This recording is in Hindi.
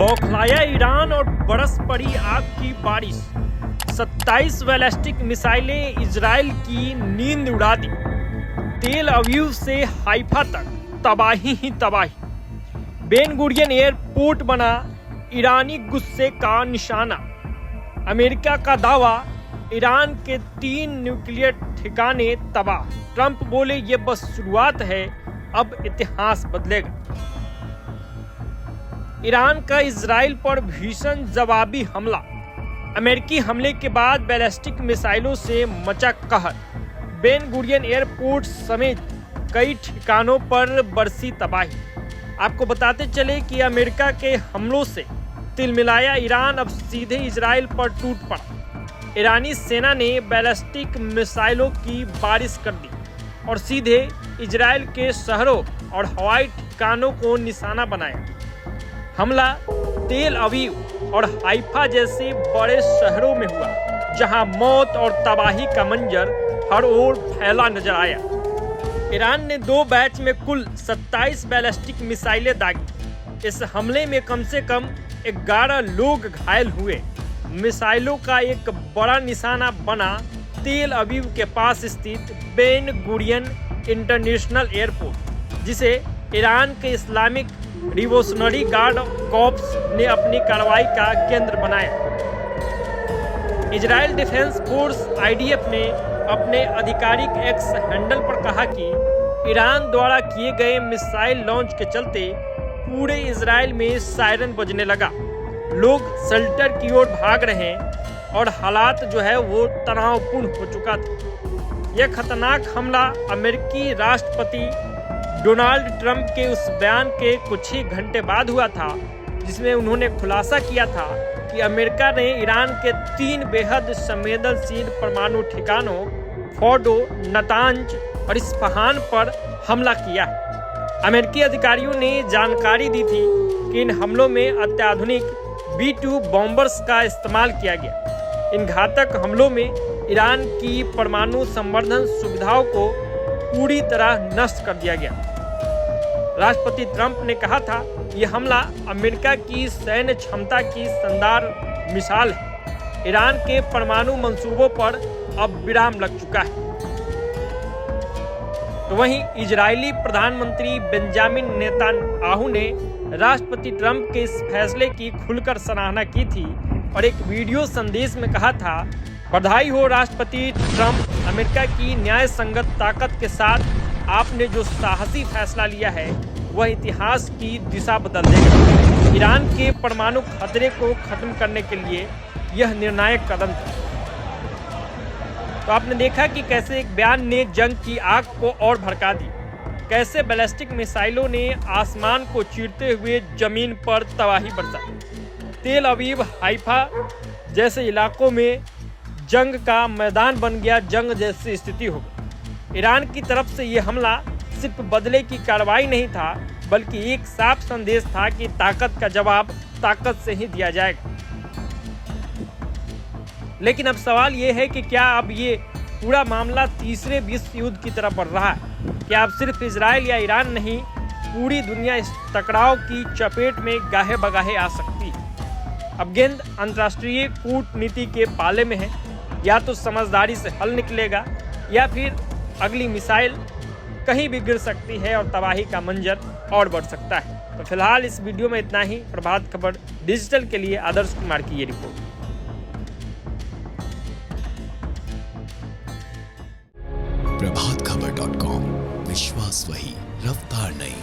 बौखलाया ईरान और बरस पड़ी आग की बारिश। 27 बैलिस्टिक मिसाइलें इजराइल की नींद उड़ा दी। तेल अवीव से हाइफा तक तबाही ही तबाही। बेन गुरियन एयरपोर्ट बना ईरानी गुस्से का निशाना। अमेरिका का दावा, ईरान के 3 न्यूक्लियर ठिकाने तबाह। ट्रंप बोले ये बस शुरुआत है, अब इतिहास बदलेगा। ईरान का इजराइल पर भीषण जवाबी हमला। अमेरिकी हमले के बाद बैलिस्टिक मिसाइलों से मचा कहर। बेन गुरियन एयरपोर्ट समेत कई ठिकानों पर बरसी तबाही। आपको बताते चले कि अमेरिका के हमलों से तिलमिलाया ईरान अब सीधे इजराइल पर टूट पड़ा। ईरानी सेना ने बैलिस्टिक मिसाइलों की बारिश कर दी और सीधे इजराइल के शहरों और हवाई ठिकानों को निशाना बनाया। हमला तेल अवीव और हाइफा जैसे बड़े शहरों में हुआ, जहां मौत और तबाही का मंजर हर ओर फैला नजर आया। ईरान ने 2 बैच में कुल 27 बैलिस्टिक मिसाइलें दागी। इस हमले में कम से कम 11 लोग घायल हुए। मिसाइलों का एक बड़ा निशाना बना तेल अवीव के पास स्थित बेन गुरियन इंटरनेशनल एयरपोर्ट, जिसे ईरान के इस्लामिक रिवोल्यूशनरी गार्ड कॉर्प्स ने अपनी कार्रवाई का केंद्र बनाया। इजराइल डिफेंस फोर्स IDF ने अपने आधिकारिक एक्स हैंडल पर कहा कि ईरान द्वारा किए गए मिसाइल लॉन्च के चलते पूरे इजराइल में सायरन बजने लगा। लोग शेल्टर की ओर भाग रहे हैं और हालात जो है वो तनावपूर्ण हो चुका था। यह खतरनाक हमला अमेरिकी राष्ट्रपति डोनाल्ड ट्रंप के उस बयान के कुछ ही घंटे बाद हुआ था, जिसमें उन्होंने खुलासा किया था कि अमेरिका ने ईरान के 3 बेहद संवेदनशील परमाणु ठिकानों फोर्डो, नतांज और इस्फहान पर हमला किया है। अमेरिकी अधिकारियों ने जानकारी दी थी कि इन हमलों में अत्याधुनिक B-2 बॉम्बर्स का इस्तेमाल किया गया। इन घातक हमलों में ईरान की परमाणु संवर्धन सुविधाओं को पूरी तरह नष्ट कर दिया गया। राष्ट्रपति ट्रंप ने कहा था, यह हमला अमेरिका की सैन्य क्षमता की शानदार मिसाल है। ईरान के परमाणु मंसूबों पर अब विराम लग चुका है। तो वहीं इजरायली प्रधानमंत्री बेंजामिन नेतान्याहू ने राष्ट्रपति ट्रंप के इस फैसले की खुलकर सराहना की थी और एक वीडियो संदेश में कहा था, बधाई हो राष्ट्रपति ट्रंप, अमेरिका की न्याय संगत ताकत के साथ आपने जो साहसी फैसला लिया है वह इतिहास की दिशा बदल देगा। ईरान के परमाणु खतरे को खत्म करने के लिए यह निर्णायक कदम था। तो आपने देखा कि कैसे एक बयान ने जंग की आग को और भड़का दी, कैसे बैलिस्टिक मिसाइलों ने आसमान को चीरते हुए जमीन पर तबाही बरसाई। तेल अवीव, हाइफा जैसे इलाकों में जंग का मैदान बन गया, जंग जैसी स्थिति हो गई। ईरान की तरफ से यह हमला सिर्फ बदले की कार्रवाई नहीं था, बल्कि एक साफ संदेश था कि ताकत का जवाब ताकत से ही दिया जाएगा। लेकिन अब सवाल यह है कि क्या अब ये पूरा मामला तीसरे विश्व युद्ध की तरफ बढ़ रहा है? क्या अब सिर्फ इजराइल या ईरान नहीं, पूरी दुनिया इस टकराव की चपेट में गाहे बगाहे आ सकती है? अब गेंद अंतर्राष्ट्रीय कूटनीति के पाले में है। या तो समझदारी से हल निकलेगा या फिर अगली मिसाइल कहीं भी गिर सकती है और तबाही का मंजर और बढ़ सकता है। तो फिलहाल इस वीडियो में इतना ही। प्रभात खबर डिजिटल के लिए आदर्श कुमार की ये रिपोर्ट। प्रभातखबर.com, विश्वास वही, रफ्तार नहीं।